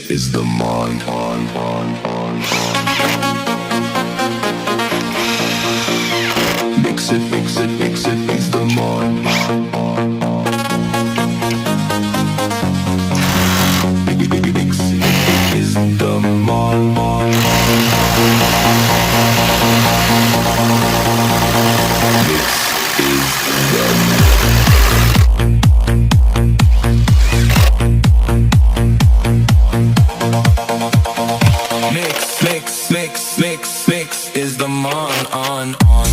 is the mon. Mix it, mix it, mix it is the mon. Mix it is the mon. Mix is the mon on.